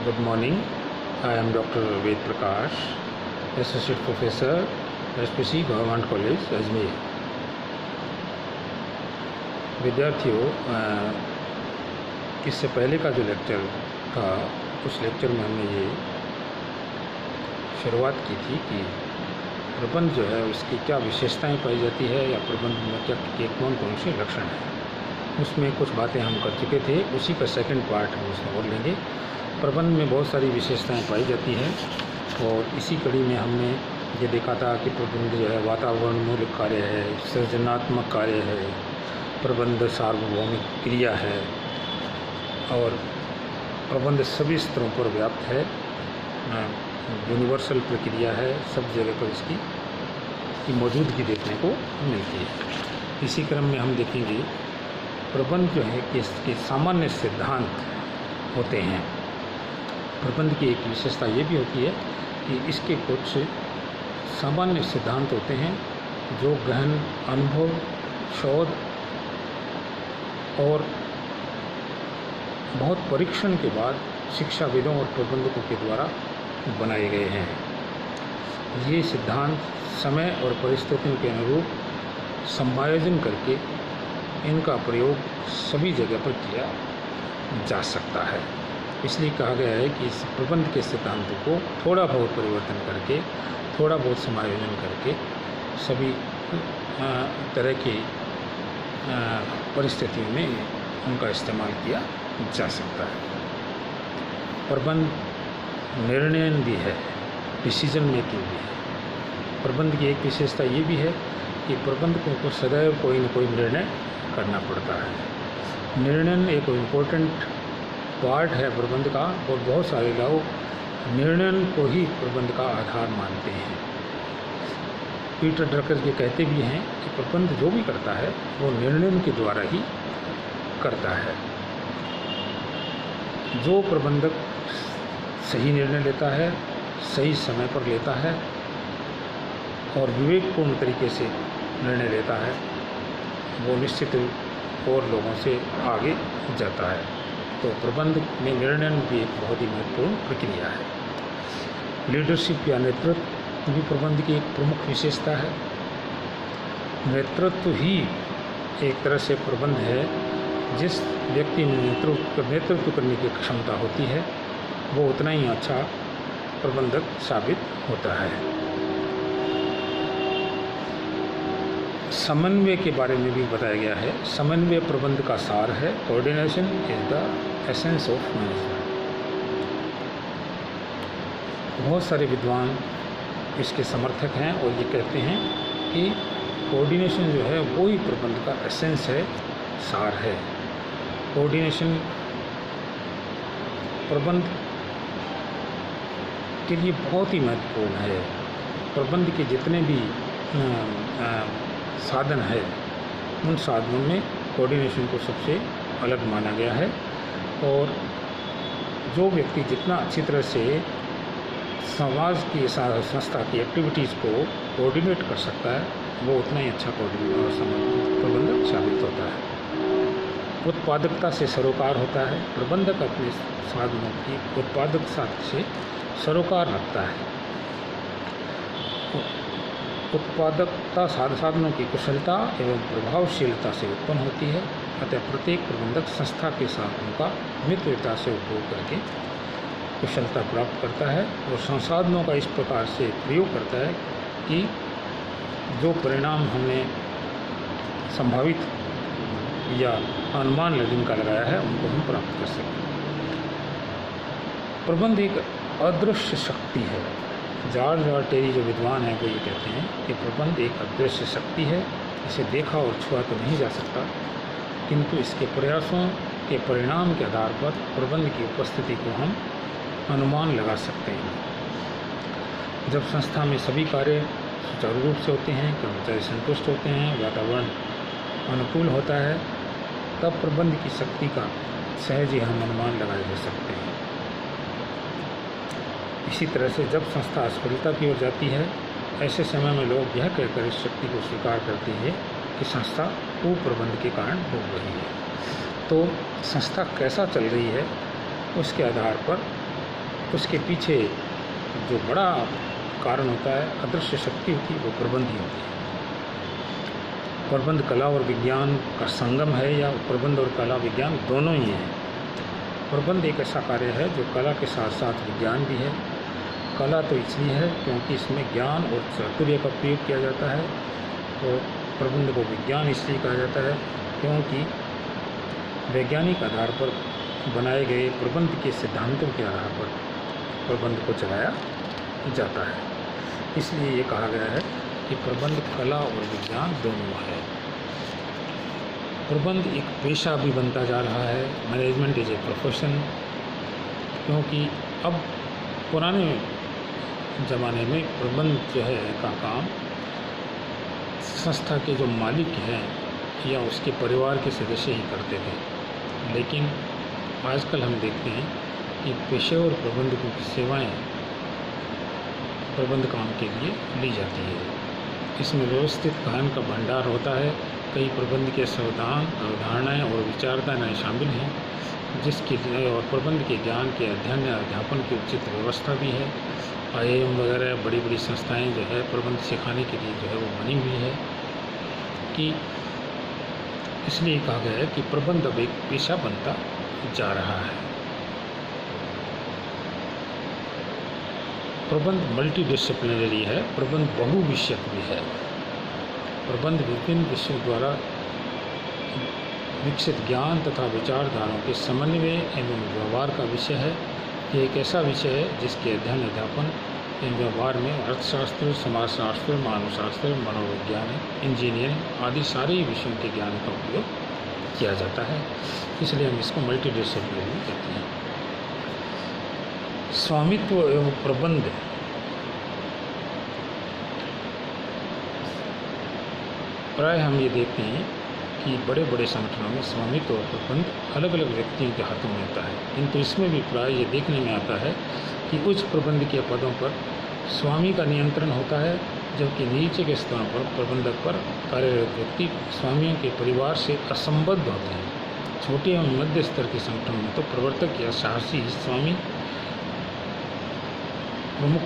Good morning. I am Dr. Ved Prakash, Associate Professor, SPC Government College, Ajmer. विद्यार्थियों, इससे पहले का जो लेक्चर था उस लेक्चर में हमने ये शुरुआत की थी कि प्रबंध जो है उसकी क्या विशेषताएं पाई जाती है या प्रबंध में क्या के कौन कौन से लक्षण हैं। उसमें कुछ बातें हम कर चुके थे, उसी का सेकंड पार्ट हम उसमें और लेंगे। प्रबंध में बहुत सारी विशेषताएं पाई जाती हैं और इसी कड़ी में हमने ये देखा था कि प्रबंध जो है वातावरण मूलक कार्य है, सृजनात्मक कार्य है, प्रबंध सार्वभौमिक क्रिया है और प्रबंध सभी स्तरों पर व्याप्त है, यूनिवर्सल प्रक्रिया है, सब जगह पर इसकी मौजूदगी देखने को मिलती है। इसी क्रम में हम देखेंगे प्रबंध जो है कि इसके सामान्य सिद्धांत होते हैं। प्रबंध की एक विशेषता ये भी होती है कि इसके कुछ सामान्य सिद्धांत होते हैं जो गहन अनुभव, शोध और बहुत परीक्षण के बाद शिक्षाविदों और प्रबंधकों के द्वारा बनाए गए हैं। ये सिद्धांत समय और परिस्थितियों के अनुरूप समायोजन करके इनका प्रयोग सभी जगह पर किया जा सकता है। इसलिए कहा गया है कि इस प्रबंध के सिद्धांतों को थोड़ा बहुत परिवर्तन करके, थोड़ा बहुत समायोजन करके सभी तरह की परिस्थितियों में उनका इस्तेमाल किया जा सकता है। प्रबंध निर्णयन भी है, डिसीजन मेकिंग भी है। प्रबंध की एक विशेषता ये भी है कि प्रबंधकों को सदैव कोई न कोई निर्णय करना पड़ता है। निर्णय एक इम्पोर्टेंट पार्ट है प्रबंध का और बहुत सारे लोग निर्णय को ही प्रबंध का आधार मानते हैं। पीटर ड्रकर ये कहते भी हैं कि प्रबंध जो भी करता है वो निर्णय के द्वारा ही करता है। जो प्रबंधक सही निर्णय लेता है, सही समय पर लेता है और विवेकपूर्ण तरीके से निर्णय लेता है, वो निश्चित और लोगों से आगे जाता है। तो प्रबंध में निर्णय भी एक बहुत ही महत्वपूर्ण प्रक्रिया है। लीडरशिप या नेतृत्व भी प्रबंध की एक प्रमुख विशेषता है। नेतृत्व ही एक तरह से प्रबंध है। जिस व्यक्ति में नेतृत्व करने की क्षमता होती है वो उतना ही अच्छा प्रबंधक साबित होता है। समन्वय के बारे में भी बताया गया है। समन्वय प्रबंध का सार है। Coordination is the essence of management. बहुत सारे विद्वान इसके समर्थक हैं और ये कहते हैं कि कोऑर्डिनेशन जो है वो ही प्रबंध का एसेंस है, सार है। कोऑर्डिनेशन प्रबंध के लिए बहुत ही महत्वपूर्ण है। प्रबंध के जितने भी साधन है उन साधनों में कोऑर्डिनेशन को सबसे अलग माना गया है और जो व्यक्ति जितना अच्छी तरह से समाज की संस्था की एक्टिविटीज़ को कोऑर्डिनेट कर सकता है वो उतना ही अच्छा प्रबंधक साबित होता है। उत्पादकता से सरोकार होता है। प्रबंधक अपने साधनों की उत्पादकता से सरोकार रखता है। उत्पादकता साधनों की कुशलता एवं प्रभावशीलता से उत्पन्न होती है। अतः प्रत्येक प्रबंधक संस्था के साधनों का मित्रता से उपयोग करके कुशलता प्राप्त करता है और संसाधनों का इस प्रकार से प्रयोग करता है कि जो परिणाम हमने संभावित या अनुमान लगन का लगाया है उनको हम प्राप्त कर सकते हैं। प्रबंध एक अदृश्य शक्ति है। जॉर्ज और टेरी जो विद्वान हैं वो ये कहते हैं कि प्रबंध एक अदृश्य शक्ति है। इसे देखा और छुआ तो नहीं जा सकता, किंतु इसके प्रयासों के परिणाम के आधार पर प्रबंध की उपस्थिति को हम अनुमान लगा सकते हैं। जब संस्था में सभी कार्य सुचारू रूप से होते हैं, कर्मचारी संतुष्ट होते हैं, वातावरण अनुकूल होता है, तब प्रबंध की शक्ति का सहज ही हम अनुमान लगाए जा सकते हैं। इसी तरह से जब संस्था असफलता की ओर जाती है, ऐसे समय में लोग यह कहकर इस शक्ति को स्वीकार करते हैं कि संस्था कुप्रबंध के कारण डूब रही है। तो संस्था कैसा चल रही है उसके आधार पर उसके पीछे जो बड़ा कारण होता है, अदृश्य शक्ति होती है, वो प्रबंध ही होती है। प्रबंध कला और विज्ञान का संगम है, या प्रबंध और कला विज्ञान दोनों ही हैं। प्रबंध एक ऐसा कार्य है जो कला के साथ साथ विज्ञान भी है। कला तो इसलिए है क्योंकि इसमें ज्ञान और चातुर्य का प्रयोग किया जाता है, और प्रबंध को विज्ञान इसलिए कहा जाता है क्योंकि वैज्ञानिक आधार पर बनाए गए प्रबंध के सिद्धांतों के आधार पर प्रबंध को चलाया जाता है। इसलिए ये कहा गया है कि प्रबंध कला और विज्ञान दोनों है। प्रबंध एक पेशा भी बनता जा रहा है, मैनेजमेंट इज ए प्रोफेशन, क्योंकि अब पुराने ज़माने में प्रबंध जो है का काम संस्था के जो मालिक हैं या उसके परिवार के सदस्य ही करते थे, लेकिन आजकल हम देखते हैं कि पेशेवर प्रबंधकों की सेवाएं प्रबंध काम के लिए ली जाती है। इसमें व्यवस्थित ज्ञान का भंडार होता है, कई प्रबंध के सावधान अवधारणाएँ और विचारधाराएँ शामिल हैं, जिसके और प्रबंध के ज्ञान के अध्ययन या अध्यापन की उचित व्यवस्था भी है। IIM वगैरह बड़ी बड़ी संस्थाएं जो है प्रबंध सिखाने के लिए जो है वो बनी हुई है, कि इसलिए कहा गया है कि प्रबंध अब एक पेशा बनता जा रहा है। प्रबंध मल्टी डिसिप्लिनरी है, प्रबंध बहुविषयक भी है। प्रबंध विभिन्न विषयों द्वारा विकसित ज्ञान तथा विचारधाराओं के समन्वय एवं व्यवहार का विषय है। ये एक ऐसा विषय है जिसके अध्ययन अध्यापन एवं व्यवहार में अर्थशास्त्र, समाजशास्त्र, मानवशास्त्र, मनोविज्ञान, इंजीनियरिंग आदि सारे ही विषयों के ज्ञान का उपयोग किया जाता है, इसलिए हम इसको मल्टी डिसिप्लिनरी कहते हैं। स्वामित्व एवं प्रबंध प्राय हम ये देखते हैं कि बड़े बड़े संगठनों में स्वामित्व और प्रबंध अलग अलग व्यक्तियों के हाथों में होता है, किंतु इसमें भी प्राय ये देखने में आता है कि उच्च प्रबंधकीय पदों पर स्वामी का नियंत्रण होता है, जबकि नीचे के स्तरों पर प्रबंधक पर कार्यरत व्यक्ति स्वामियों के परिवार से असंबद्ध होते हैं। छोटे एवं मध्य स्तर के संगठनों में तो प्रवर्तक या साहसी स्वामी प्रमुख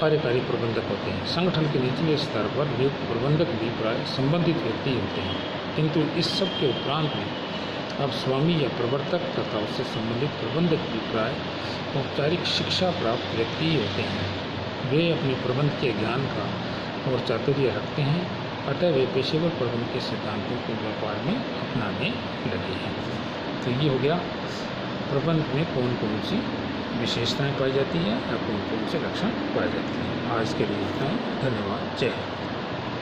कार्यकारी प्रबंधक होते हैं। संगठन के निचले स्तर पर नियुक्त प्रबंधक भी प्राय संबंधित व्यक्ति होते हैं, किंतु इस सब के उपरांत में अब स्वामी या प्रवर्तक तथा उससे संबंधित प्रबंधक भी प्राय औपचारिक शिक्षा प्राप्त व्यक्ति ही होते हैं। वे अपने प्रबंध के ज्ञान का और चातुर्य रखते हैं, अतः वे पेशेवर प्रबंध के सिद्धांतों को व्यापार में अपनाने लगे हैं। तो ये हो गया प्रबंध में कौन कौन सी विशेषताएं पाई जाती हैं या कौन कौन से लक्षण पाए जाते हैं। आज के लिए इतना ही। धन्यवाद। जय हिंद।